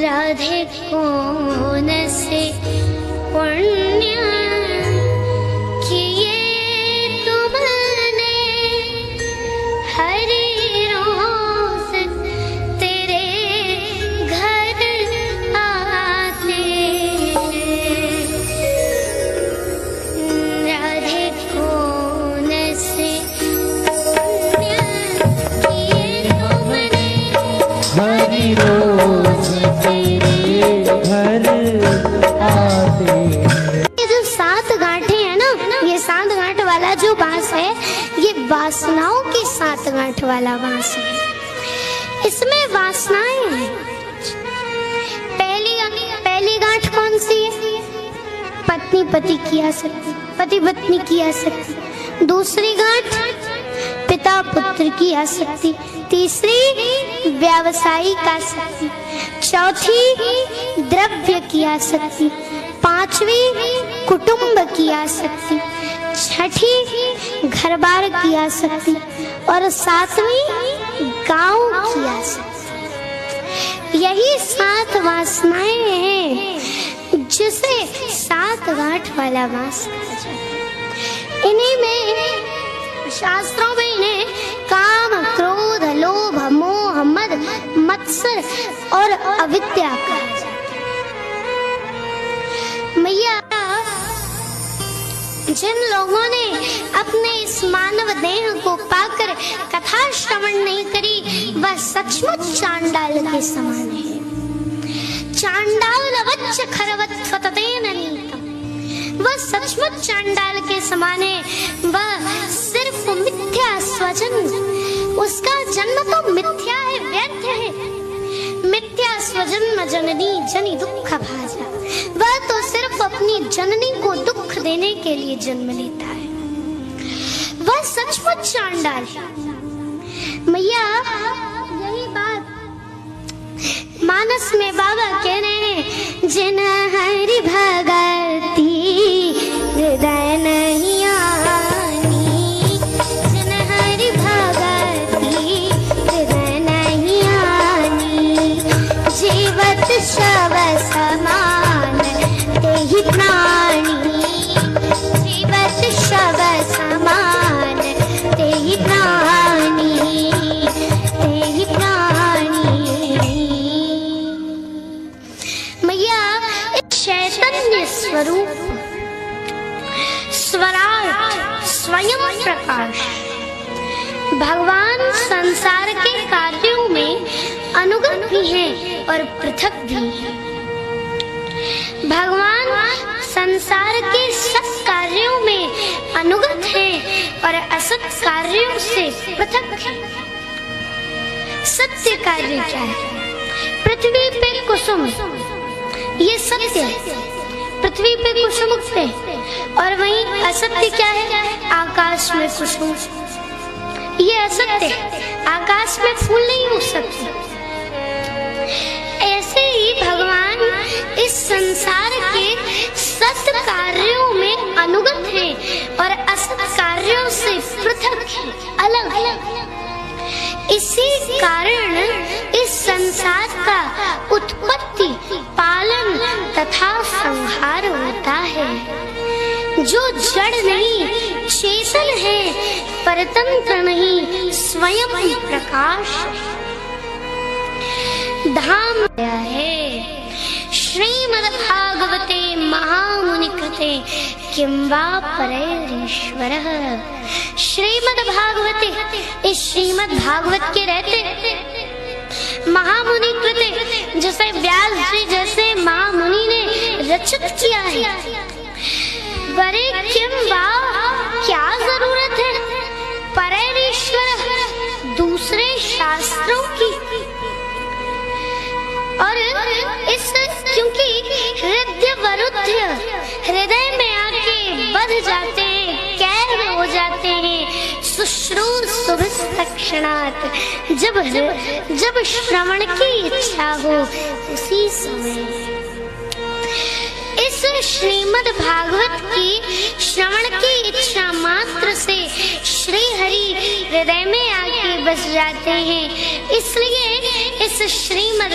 राधे कौन से पुण्य किए तुमने, हरि रोज तेरे घर आते। राधे कौन से पुण्य किए तुमने, हरि रोज तेरे घर आते। ये जो 7 गांठें हैं ना, ये 7 गांठ वाला जो बांस है, ये वासनाओं की 7 गांठ वाला बांस है। इसमें वासनाएं हैं। पहली गांठ कौन सी है? पत्नी पति की आसक्ति, पति पत्नी की आसक्ति। दूसरी गांठ पिता पुत्र की आसक्ति। तीसरी व्यावसायिक आसक्ति। चौथी द्रव्य की आसक्ति। पांचवी कुटुंब की आसक्ति। छठी घर बार की आसक्ति और 7वीं गांव की आसक्ति। यही 7 वासनाएं हैं जिसे 7 गांठ वाला बांस कहा जाता है। इन्हीं में शास्त्रों में इन्हें काम, क्रोध, लोभ, मोह, मद, मत्सर और अविद्या कहा जाता है। मैया, जिन लोगों ने अपने इस मानव देह को पाकर कथा श्रवण नहीं करी, वह सचमुच चांडाल के समान है। चांडाल वच्च खरवत्वतेन नीतम, वह सचमुच चांडाल के समान है। वह सिर्फ मिथ्या स्वजन्म, उसका जन्म तो मिथ्या है, व्यर्थ है। मिथ्या स्वजन्म जननी जनि दुख भाजा, वह तो सिर्फ अपनी जननी को दुख देने के लिए जन्म लेता है। वह सचमुच चांडाल है। मैया, यही बात मानस में बाबा कह रहे हैं, जिन हरि भगति हृदय नहीं आनी, जिन हरि भगति हृदय नहीं आनी, जीवत शव समान तेहि प्राणी, जीवत शव समान तेहि प्राणी, तेहि प्राणी। मैया, चैतन्य स्वरूप स्वराट स्वयं प्रकाश भगवान संसार के कार्यों में अनुगत भी हैं और पृथक भी हैं। भगवान संसार के सत कार्यों में अनुगत हैं और असत कार्यों से पृथक हैं। सत्य कार्य क्या है? पृथ्वी पे कुसुम, ये सत्य है, पृथ्वी पे कुसुम उगते। और वहीं असत्य क्या है? आकाश में कुसुम, ये असत्य है। आकाश में फूल नहीं उग सकते। ऐसे ही भगवान इस संसार के सत कार्यों में अनुगत है और असत कार्यों से पृथक है, अलग अलग। इसी कारण इस संसार का उत्पत्ति, पालन तथा संहार होता है। जो जड़ नहीं, चेतन है, परतंत्र नहीं, स्वयं प्रकाश धाम है। श्रीमद्भागवते महामुनि कृते किं वा परैरीश्वरः। श्रीमद्भागवते, इस श्रीमद्भागवत के रहते महामुनि कृते, जैसे व्यास जी जैसे महामुनि ने रचित किया है। बरे किम वा, क्या जरूरत है परैरीश्वर, दूसरे शास्त्रों की। और इस, क्योंकि हृदय वरुद्ध्य, हृदय में आके बध जाते हैं, कैद हो जाते हैं। शुश्रूषुभिस्तक्षणात्, जब श्रवण की इच्छा हो उसी समय। इस श्रीमद् भागवत की श्रवण की इच्छा मात्र से श्री हरि हृदय में आके बस जाते हैं। इसलिए इस श्रीमद्